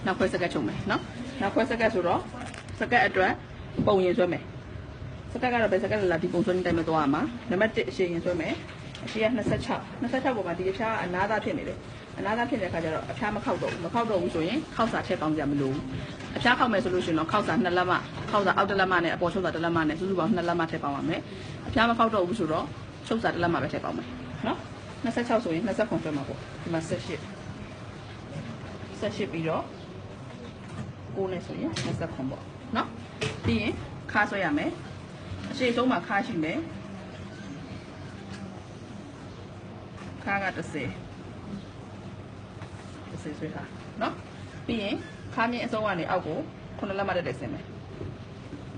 နောက်ခွဲစကတ်ချုပ်မယ်နော်နောက်ခွဲစကတ်ဆိုတော့စကတ်အတွက်ပုံရင်ဆွဲမယ်စကတ်ကတော့ဘယ်စကတ်လဲလာဒီပုံဆွဲနေတိုင်းမသွားမှာနံပါတ်1အရှိရင်ဆွဲမယ်အရှိက26ပေါ်မှာဒီအဖျားအနာသားဖြစ်နေတယ်အနာသားဖြစ်တဲ့အခါကျတော့အဖျားမခောက်တော့ဘူးဆိုရင်ခောက်စာထည့်ပေါင်းကြမလို့အဖျားခောက်မယ်ဆိုလို့ရှိရင်တော့ခောက်စာ2လက်မခောက်စာအောက်1လက်မနဲ့အပေါ်ချုပ်စာ1လက်မနဲ့စုစုပေါင်း2လက်မထည့်ပေါင်းရမယ်အဖျားမခောက်တော့ဘူးဆိုတော့ချုပ်စာ1လက်မပဲထည့်ပေါင်းမယ်နော်26ဆိုရင်20ခွန်ဆွဲမှာပေါ့ဒီမှာ18ပြီးတော့9နဲ့ဆိုရင်20ခွန်ပေါ့နော်ပြီးရင်ခါဆွဲရမယ်အရှိဆုံးမှာခါရှိမယ်ခါက30ဆွဲထားနော်ပြီးရင်ခါမြင့်အစုံကနေအောက်ကို9လက်မတက်ဆင်းမယ်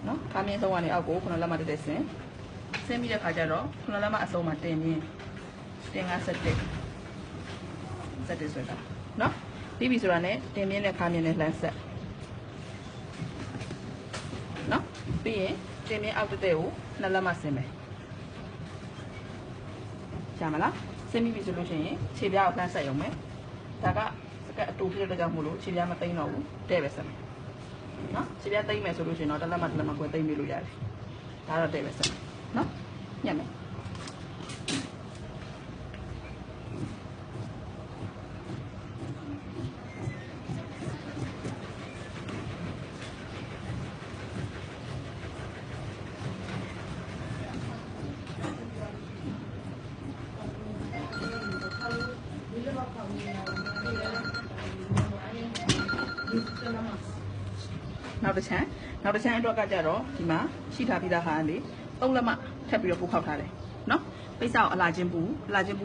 နော်ခါမြင့်အစုံကနေအောက်ကို9လက်မတက်ဆင်းပြီးတဲ့ခါကျတော့9လက်မအစုံမှာတင်မြင့်တင်51ဆွဲထားနော်ပြီးပြီဆိုတာနဲ့တင်မြင့်နဲ့ခါမြင့်နဲ့လှမ်းဆက်နော်ပြီးရင်တင်မြင့်အောက်တက်ကို2လက်မဆင်းမယ်ရှားမလားဆင်းပြီးပြီဆိုလို့ရှိရင်ခြေပြားကိုလှမ်းဆက်ရုံပဲဒါကစကတ်အတူဖြစ်တဲ့ကြောင့်မို့လို့ခြေပြားမသိမ့်တော့ဘူးတဲ့ပဲဆက်မယ်နော်ခြေပြားသိမ့်မယ်ဆိုလို့ရှိရင်တော့တစ်လက်မကွယ်သိမ့်ပြီးလို့ရတယ်ဒါတော့တဲ့ပဲဆက်မယ်နော်ညက်မယ်နောက်တစ်ချမ်းအတွက်ကကြတော့ဒီမှာရှိထားပြီးသားဟာလေ3လက်မထပ်ပြီးတော့ပို့ခောက်ထားတယ်နော်ပိတ်စာကိုအလာချင်းပူ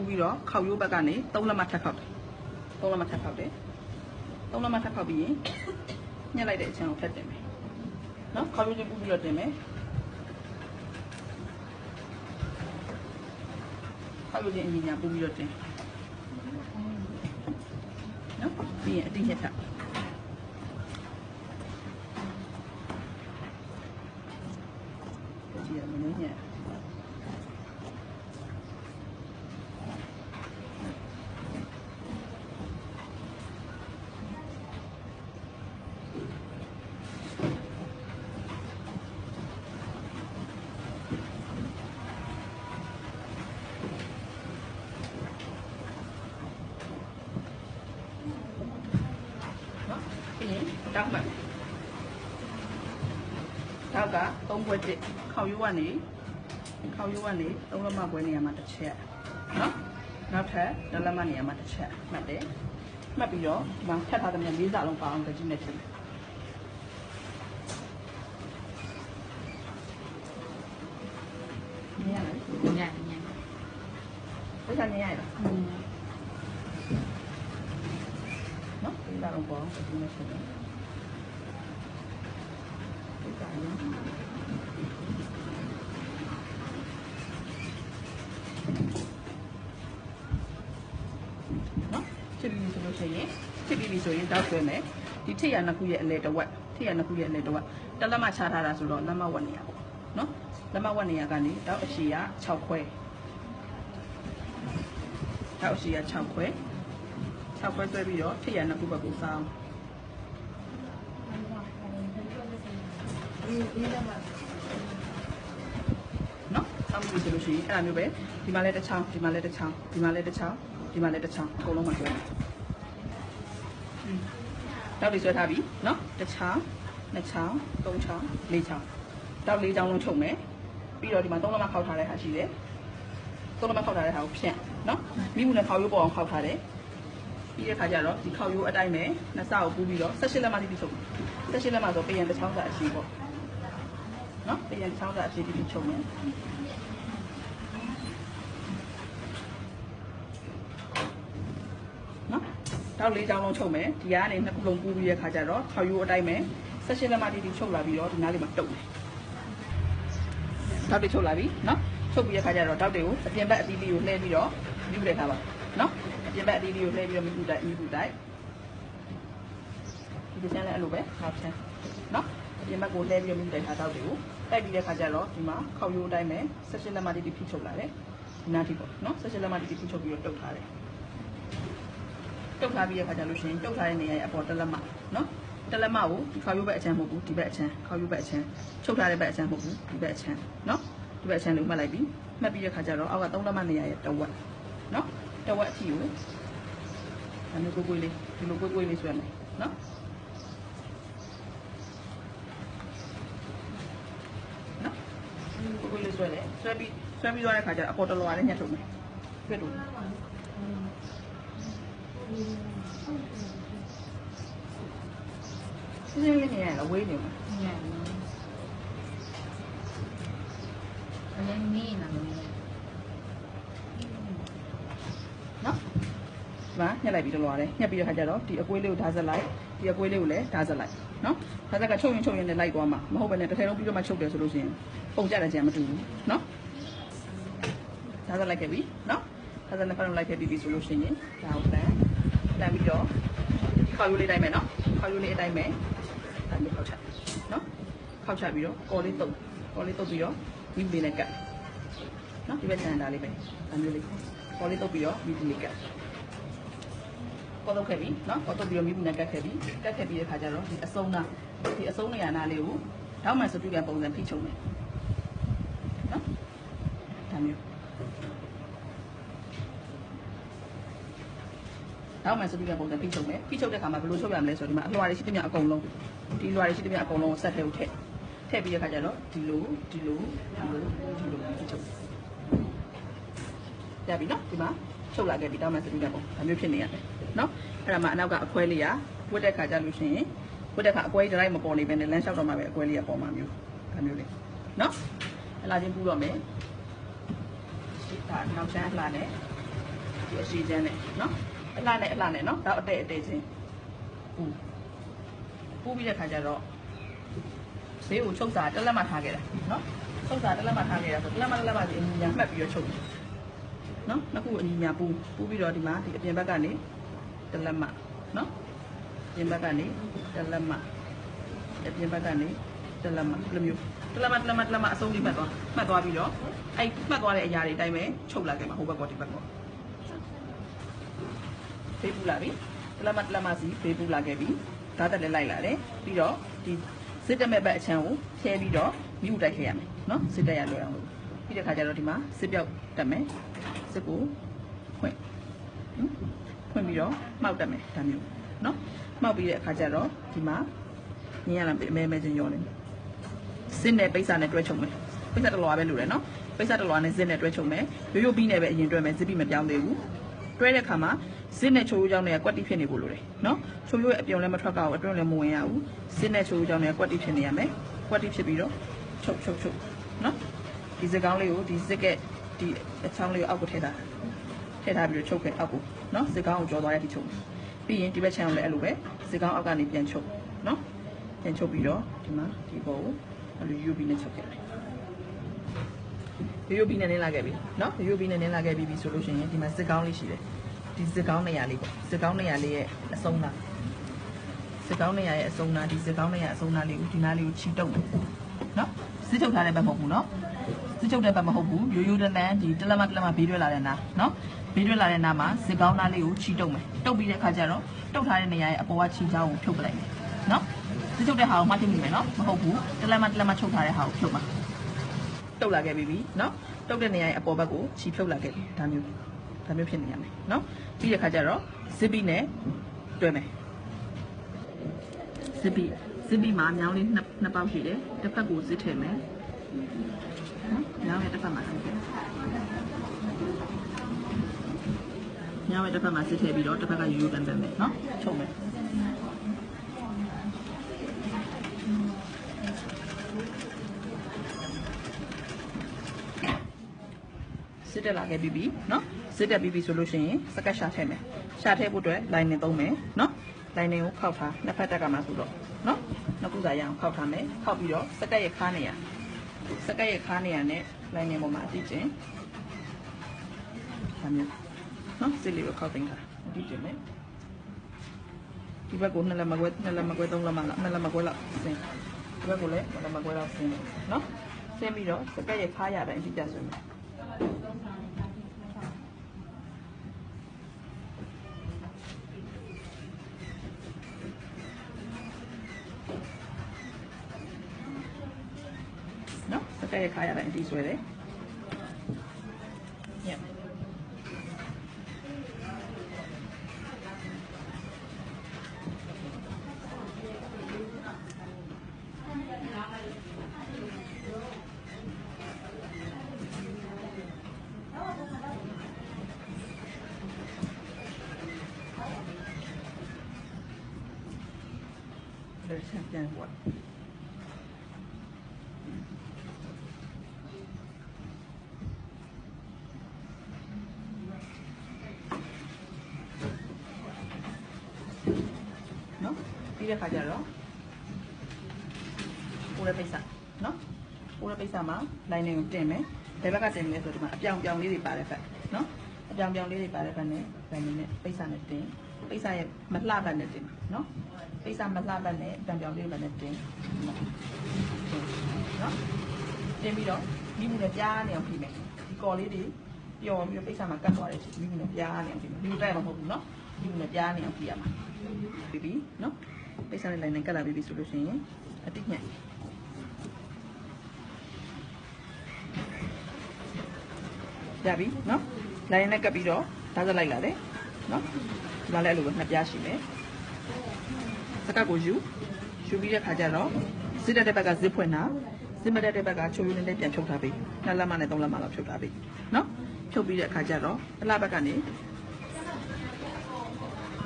ပြီးတော့ခောက်ရိုးဘက်ကနေ3လက်မထပ်ခောက်တယ်3လက်မထပ်ခောက်ပြီးရင်ညှက်လိုက်တဲ့အချမ်းကိုထပ်တင်မယ်နော်ခောက်ရိုးချင်းပူပြီးတော့တင်မယ်ခောက်ရိုးချင်းအညီညာပူပြီးတော့တင်နော်ပြီးရင်အတိညှက်ထပ်တောက်မှတ်တောက်က3ဘွဲ့တစ်ခောက်ရိုးကနေ3လက်မပွဲနေရာမှာတစ်ချက်နော်နောက်ထပ်1လက်မနေရာမှာတစ်ချက်မှတ်တယ်မှတ်ပြီးတော့ဒီမှာထပ်ထားတဲ့မြန်4စာလုံးပါအောင်ကြည့်နေချင်တယ်ညဘယ်ကနေရလဲနော်4စာလုံးပါအောင်ကြည့်နေချင်တယ်ဖြစ်ပြီးဆိုရင်တောက်ဆွဲမယ်ဒီထိရနှစ်ခုရဲ့အလဲတစ်ဝက်တစ်လက်မချထားတာဆိုတော့လက်မဝက်နေရပေါ့နော်လက်မဝက်နေရကနေတောက်အရှိက6ခွဲဆွဲပြီးတော့ထိရနှစ်ခုဘက်ကိုစောင်းနော်ဆောင်းပြီးဆိုလို့ရှိရင်အဲ့လိုမျိုးပဲဒီမှာလဲတစ်ချောင်းအကုန်လုံးမှာဆွဲတောက်လေးဆွဲထားပြီနော်တစ်ချောင်းနှစ်ချောင်းသုံးချောင်းလေးချောင်းတောက်လေးချောင်းလုံးချုပ်မယ်ပြီးတော့ဒီမှာ3လက်မခောက်ထားတဲ့ဟာရှိတယ်3လက်မခောက်ထားတဲ့ဟာကိုဖြန့်နော်မိဘူးနဲ့ခောက်ရိုးပေါ်အောင်ခောက်ထားတယ်ပြီးတဲ့ခါကျတော့ဒီခောက်ရိုးအတိုင်းပဲနှစ်စကိုပူးပြီးတော့18လက်မတိတိချုပ်18လက်မဆိုပြင်တစ်ချောင်းစာအရှိပေါ့နော်ပြင်တစ်ချောင်းစာအရှိတိတိချုပ်မယ်တောက်လေးချောင်းလုံးချုပ်မယ်ဒီကနေနှစ်ခုလုံးပူးပြီးတဲ့ခါကျတော့ခောက်ရိုးအတိုင်းပဲ18လက်မတိတိချုပ်လာပြီးတော့ဒီနားလေးမှာတုပ်တယ်တောက်တွေချုပ်လာပြီနော်ချုပ်ပြီးတဲ့ခါကျတော့တောက်တွေကိုအပြင်ဘက်အသီးလေးကိုလှည့်ပြီးတော့မြူလိုက်ထားပါနော်အပြင်ဘက်အသီးလေးကိုလှည့်ပြီးတော့မြူတိုက်ဒီချမ်းလည်းအဲ့လိုပဲနောက်ချမ်းနော်အပြင်ဘက်ကိုလှည့်ပြီးတော့မြူတိုက်ထားတောက်တွေကိုတိုက်ပြီးတဲ့ခါကျတော့ဒီမှာခောက်ရိုးအတိုင်းပဲ18လက်မတိတိဖိချုပ်လာတယ်ဒီနားထိပေါ့နော်18လက်မတိတိဖိချုပ်ပြီးတော့တုပ်ထားတယ် ချုပ်ထားပြီးရခါကြလို့ရှိရင်ချုပ်ထားတဲ့နေရာရဲ့အပေါ်တက်လက်မနော်တက်လက်မကိုဒီခေါက်ရိုးဘက်အချမ်းမဟုတ်ဘူးဒီဘက်အချမ်းခေါက်ရိုးဘက်အချမ်းချုပ်ထားတဲ့ဘက်အချမ်းမဟုတ်ဘူးဒီဘက်အချမ်းနော်ဒီဘက်အချမ်းလို့မှတ်လိုက်ပြီမှတ်ပြီးရခါကြတော့အောက်က3လက်မနေရာရဲ့တဝက်နော်တဝက်အထိကိုဒါမျိုးကိုလေးဒီလိုကိုလေးဆွဲမယ်နော်ကိုလေးဆွဲတယ်ဆွဲပြီးသွားတဲ့ခါကျတော့အပေါ်တလွာနဲ့ညှက်ထုတ်မယ်ပြတ်လို့ဒီလေးနေရဝေးနေမှာအရင်နေနာမည်နော်ဘာညှက်လိုက်ပြီးတလွာတယ်ညှက်ပြီးတဲ့ခါကျတော့ဒီအကွေးလေးကိုဓာတ်ဆက်လိုက်ဒီအကွေးလေးကိုလည်းဓာတ်ဆက်လိုက်နော်ဓာတ်ဆက်ကချုပ်ရင်နဲ့လိုက်သွားမှာမဟုတ်ဘဲနဲ့တစ်ထည်လုံးပြီးတော့မှချုပ်တယ်ဆိုလို့ရှိရင်ပုံကြတဲ့ကြံမတူဘူးနော်ဓာတ်ဆက်လိုက်ခဲ့ပြီနော်ဓာတ်ဆက်နဲ့ဖတ်လိုက်ခဲ့ပြီဆိုလို့ရှိရင်ဒါကိုတန်ပြီးတော့ခေါက်ရိုးလေးတိုင်းမယ်နော်ခေါက်ရိုးလေးအတိုင်းမယ်ဒါမျိုးခေါက်ချနော်ခေါက်ချပြီးတော့ကော်လေးတုပ်ပြီးတော့မိလေးနဲ့ကတ်နော်ဒီဘက်ခြံတာလေးပဲဒါမျိုးလေးကော်လေးတုပ်ပြီးတော့မိလေးကတ်ကော်တုပ်ခဲ့ပြီနော်ကော်တုပ်ပြီးတော့မိနဲ့ကတ်ခဲ့ပြီတဲ့ခါကျတော့ဒီအစုံနေရာနာလေးကိုထောက်မှန်စတူကန်ပုံစံဖိချုပ်မယ်နော်ဒါမျိုးထောက်မှန်စတူကန်ပုံစံဖိချုပ်မယ်ဖိချုပ်တဲ့ခါမှာဘယ်လိုချုပ်ရမလဲဆိုတော့ဒီမှာအလွှာတွေရှိသမျှအကုန်လုံးဒီလွှာတွေရှိသမျှအကုန်လုံးကိုဆက်ထဲကိုထည့်ပြီးတဲ့ခါကျတော့ဒီလိုဖိချုပ်ရပြီနော်ဒီမှာချုပ်လာခဲ့ပြီတောင်းမှစတူကန်ပုံဒါမျိုးဖြစ်နေရတယ်နော်အဲ့ဒါမှအနောက်ကအခွဲလေးကဝတ်တဲ့ခါကျလို့ရှိရင်ဝတ်တဲ့ခါအခွဲကြီးတိုင်းမပေါ်နေပဲနဲ့လမ်းလျှောက်တော့မှပဲအခွဲလေးကပေါ်မှာမျိုးဒါမျိုးလေးနော်အလားချင်းပူတော့မယ်ဒါနောက်ချမ်းအလားနဲ့ဒီအစီချမ်းနဲ့နော်အလားနဲ့နော်ဒါအတဲ့ချင်းပူပြီးတဲ့ခါကျတော့ဘေးကိုချုပ်စာတက်လက်မှထားခဲ့တာနော်ချုပ်စာတက်လက်မှထားခဲ့တာဆိုတက်လက်မှဒီအညီညာမှတ်ပြီးတော့ချုပ်နော်နှစ်ခုအညီညာပူပြီးတော့ဒီမှာဒီအပြင်ဘက်ကနေတက်လက်မှနော်အပြင်ဘက်ကနေတက်လက်မှအပြင်ဘက်ကနေတက်လက်မှလိုမျိုးတက်လက်မှအဆုံးလေးမှတ်သွားပြီးတော့အဲ့မှတ်သွားတဲ့အရာတွေအတိုင်းပဲချုပ်လာခဲ့မှာဟိုဘက်ကဒီဘက်ကဖေးပူလာပြီတက်လက်မှစီဖေးပူလာခဲ့ပြီဓာတ်တက်လည်းလိုက်လာတယ်ပြီးတော့ဒီစစ်တက်မဲ့ဘက်အချမ်းကိုဖြဲပြီးတော့မြူတိုက်ခဲ့ရမယ်နော်စစ်တက်ရလွယ်အောင်လို့ပြီးတဲ့ခါကျတော့ဒီမှာစစ်ပြောက်တက်မယ်စစ်ကိုဖွင့်ပြီးတော့မှောက်တက်မယ်ဒါမျိုးနော်မှောက်ပြီးတဲ့အခါကျတော့ဒီမှာညင်ရလာမဲချင်းရောနေစစ်နဲ့ပိတ်စာနဲ့တွဲချုပ်မယ်ပိတ်စာတလွာပဲလို့ရတယ်နော်ပိတ်စာတလွာနဲ့စစ်နဲ့တွဲချုပ်မယ်ရိုးပြီးနဲ့ပဲအရင်တွဲမယ်စစ်ပြီးမပြောင်းသေးဘူးတွဲတဲ့ခါမှာစစ်နဲ့ချိုးရိုးကြောင်းတွေကကွက်တိဖြစ်နေဖို့လိုတယ်နော်ချိုးရိုးရဲ့အပြုံလည်းမထွက်ကောက်ဘူးအတွင်းလည်းမဝင်ရဘူးစစ်နဲ့ချိုးရိုးကြောင်းတွေကကွက်တိဖြစ်နေရမယ်ကွက်တိဖြစ်ပြီးတော့ချုပ်နော်ဒီစကောင်းလေးကိုဒီစစ်ကဒီအချောင်းလေးကိုအောက်ကိုထည့်ထားပြီးတော့ချုပ်ခဲ့အောက်ကိုနော်စကောင်းကိုကြော်သွားတဲ့ဒီချုပ်ပြီးရင်ဒီဘက်ချမ်းကိုလည်းအဲ့လိုပဲစကောင်းအောက်ကနေပြန်ချုပ်နော်ပြန်ချုပ်ပြီးတော့ဒီမှာဒီဘောကိုအဲ့လို UV နဲ့ချုပ်ခဲ့တယ် UV နဲ့နင်းလာခဲ့ပြီနော် UV နဲ့နင်းလာခဲ့ပြီဆိုလို့ရှိရင်ဒီမှာစကောင်းလေးရှိတယ်ဒီစကောင်းနေရာလေးပေါ့စကောင်းနေရာလေးရဲ့အဆုံးသားစကောင်းနေရာရဲ့အဆုံးသားဒီစကောင်းနေရာအဆုံးသားလေးကိုဒီနားလေးကိုချီတုပ်မယ်နော်စစ်ချုပ်ထားတဲ့ဘက်မဟုတ်ဘူးနော်စစ်ချုပ်တဲ့ဘက်မဟုတ်ဘူးရိုးတန်းဒီတလက်မဘေးတွဲလာတဲ့နားနော်ဘေးတွဲလာတဲ့နားမှာစကောင်းသားလေးကိုချီတုပ်မယ်တုပ်ပြီးတဲ့အခါကျတော့တုပ်ထားတဲ့နေရာရဲ့အပေါ်ကချီချောင်းကိုဖြုတ်ပလိုက်မယ်နော်စစ်ချုပ်တဲ့ဟာကိုမှတ်သိမိမယ်နော်မဟုတ်ဘူးတလက်မချုပ်ထားတဲ့ဟာကိုဖြုတ်မှာတုပ်လာခဲ့ပြီနော်တုပ်တဲ့နေရာရဲ့အပေါ်ဘက်ကိုချီဖြုတ်လာခဲ့ပြီဒါမျိုးဖြစ်နေရမယ်နော်ပြီးတဲ့အခါကျတော့ဇစ်ဘီနဲ့တွဲမယ်ဇစ်ဘီမှာမြောင်းလေးနှစ်ပေါက်ရှိတယ်တစ်ဖက်ကိုဇစ်ထည့်မယ်မြောင်းရဲ့တစ်ဖက်မှာဇစ်ထည့်မြောင်းရဲ့တစ်ဖက်မှာဇစ်ထည့်ပြီးတော့တစ်ဖက်ကရိုးတန်းမယ်နော်ချုပ်မယ်စစ်တက်လာခဲ့ပြီနော်စစ်တက်ပြီဆိုလို့ရှိရင်စကတ်ရှာထည့်မယ်ရှာထည့်ဖို့အတွက်လိုင်းနဲ့သုံးမယ်နော်လိုင်းနဲ့ကိုခောက်ထားနှစ်ဖက်တက်ကမှဆိုတော့နော်နှစ်ခုစာရအောင်ခောက်ထားမယ်ခောက်ပြီးတော့စကတ်ရဲ့ခါးနေရနဲ့လိုင်းနဲ့ပေါ်မှာအတိကျင်ဒါမျိုးနော်စစ်လေးကိုခောက်သိမ်းထားအတိကျင်မယ်ဒီဘက်ကိုနှစ်လက်မကွဲသုံးလက်မလောက်နှစ်လက်မကွဲလောက်ဆင်းဒီဘက်ကိုလည်းနှစ်လက်မကွဲလောက်ဆင်းနော်ဆင်းပြီးတော့စကတ်ရဲ့ခါးရတိုင်းအတိကျဆွဲမယ် ကက်ရဲ့ခါရတိုင်းအတီးဆွဲတယ်ညက်เลยช่างแจ้งหัวเนาะပြီးတဲ့ခါကျတော့ပူရပိတ်စာเนาะပူရပိတ်စာမှာ line တွေကိုတင်မယ်ဘယ်ဘက်ကတင်မလဲဆိုတော့ဒီမှာအပြောင်ပြောင်လေးတွေပါတဲ့ဘက်เนาะအပြောင်ပြောင်လေးတွေပါတဲ့ဘက်နဲ့ line နဲ့ပိတ်စာနဲ့တင်ပိတ်စာရဲ့မလှဘက်နဲ့တင်เนาะပိတ်စာမလှဘက်နဲ့အပြောင်ပြောင်လေးဘက်နဲ့တင်เนาะတင်ပြီးတော့မိမှုနဲ့ပြားနေအောင်ဖြီးမယ်ဒီကော်လေးတွေပျော်ပြီးတော့ပိတ်စာမှာကတ်သွားတယ်မိမှုနဲ့ပြားနေအောင်ဖြီးမယ်ဒီလိုတိုက်မှာမဟုတ်ဘူးเนาะမိမှုနဲ့ပြားနေအောင်ဖြီးရမှာပြီးပြီเนาะပိတ်စာနဲ့ line နဲ့ကတ်လာပြီးပြီဆိုလို့ရှိရင်အတိညက်ရပြီเนาะ line နဲ့ကပ်ပြီးတော့ဓာတ်စလိုက်လာတယ်เนาะဒီမှာလည်းအဲ့လိုပဲနှစ်ပြားရှိမယ်စကတ်ကိုယူပြီးတဲ့ခါကျတော့ဇစ်တက်တဲ့ဘက်ကဇစ်ဖွင့်တာဇစ်မတက်တဲ့ဘက်ကချိုးရိုးနဲ့ပြန်ဖြုတ်ထားပြီ2လက်မနဲ့3လက်မလောက်ဖြုတ်ထားပြီเนาะဖြုတ်ပြီးတဲ့ခါကျတော့အလှဘက်ကနေ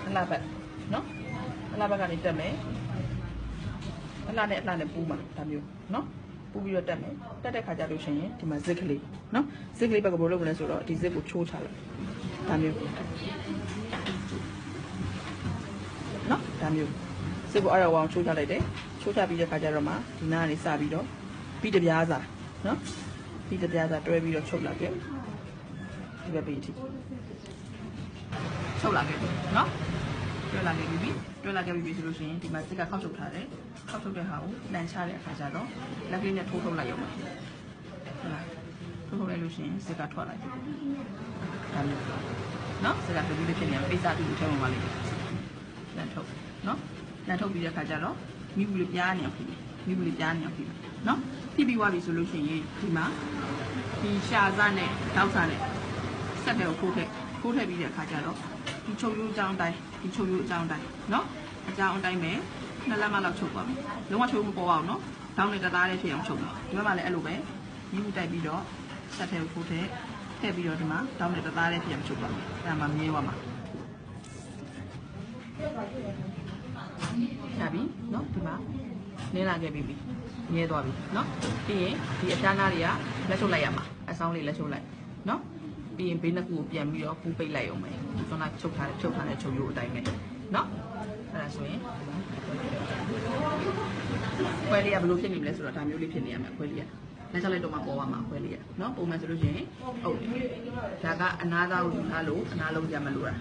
အလှဘက်เนาะအလှဘက်ကနေတက်မယ်အလှနဲ့ပူးမှာဒါမျိုးเนาะပူးပြီးတော့တက်မယ်တက်တဲ့ခါကျလို့ရှိရင်ဒီမှာဇစ်ကလေးเนาะဇစ်ကလေးဘက်ကဘယ်လိုလုပ်မလဲဆိုတော့ဒီဇစ်ကိုချိုးထားလိုက်ဒါမျိုးเนาะဒါမျိုးဇစ်ကိုအဲ့တော့ဝအောင်ချိုးထားလိုက်တယ်ချိုးထားပြီးတဲ့ခါကျတော့မှဒီနားကနေစပြီးတော့ပြီးတပြားစာเนาะပြီးတပြားစာတွဲပြီးတော့ချုပ်လာခဲ့ဒီဘက်ပြီးအထိချုပ်လာခဲ့เนาะတွဲလာခဲ့ပြီဆိုလို့ရှိရင်ဒီမှာဇစ်ကခောက်ချုပ်ထားတယ်ခောက်ချုပ်တဲ့ဟာကိုလန်ချတဲ့အခါကျတော့လက်ကလေးနဲ့ထိုးထုတ်လိုက်ရုံပဲဟုတ်လားထိုးထုတ်လိုက်လို့ရှိရင်ဇစ်ကထွက်လာတယ်ဒါမျိုးเนาะဇစ်ကပြပြီးဖြစ်နေအောင်ပိတ်စာတူထဲမှာလေးလန်ထုတ်เนาะလန်ထုတ်ပြီးတဲ့အခါကျတော့မိဘူးလေးပြားနေအောင်ဖြစ်မိဘူးလေးပြားနေအောင်ဖြစ်เนาะဖြစ်ပြီးသွားပြီဆိုလို့ရှိရင်ဒီမှာဒီရှာစားနဲ့တောက်စားနဲ့ဆက်တယ်ကိုထိုးထည့်ပြီးတဲ့အခါကျတော့ဒီချုပ်ရိုးအကြောင်းတိုင်းเนาะအကြောင်းအတိုင်းပဲ2လက်မလောက်ချုပ်ပါမယ်လုံးဝချုပ်မပေါ်အောင်เนาะတောင်းနဲ့တသားလေးဖြစ်အောင်ချုပ်ပါဒီဘက်မှာလည်းအဲ့လိုပဲမိမှုတိုက်ပြီးတော့ဆက်တယ်ကိုထည့်ပြီးတော့ဒီမှာတောင်းနဲ့တသားလေးဖြစ်အောင်ချုပ်ပါမယ်အဲ့ဒါမှမြဲသွားမှာရပြီเนาะဒီမှာနင်းလာခဲ့ပြီမြဲသွားပြီเนาะပြီးရင်ဒီအချမ်းသားတွေကလက်ချုပ်လိုက်ရမှာအဆောင်လေးလက်ချုပ်လိုက်เนาะပြီးရင်ဘေးနှစ်ခုကိုပြန်ပြီးတော့ပူပိတ်လိုက်အောင်မယ်ကျွန်တော်ချုပ်ထားတဲ့ချုပ်ရိုးအတိုင်းပဲเนาะအဲ့ဒါဆိုရင်ခွဲလေးကဘယ်လိုဖြစ်နေမလဲဆိုတော့ဒါမျိုးလေးဖြစ်နေရမယ်ခွဲလေးကလက်ချလိုက်တော့မှပေါ်သွားမှာခွဲလေးကเนาะပုံမှန်ဆိုလို့ရှိရင်ဟုတ်ဒါကအနာသားကိုယူထားလို့အနာလုံးကြမလို့တာ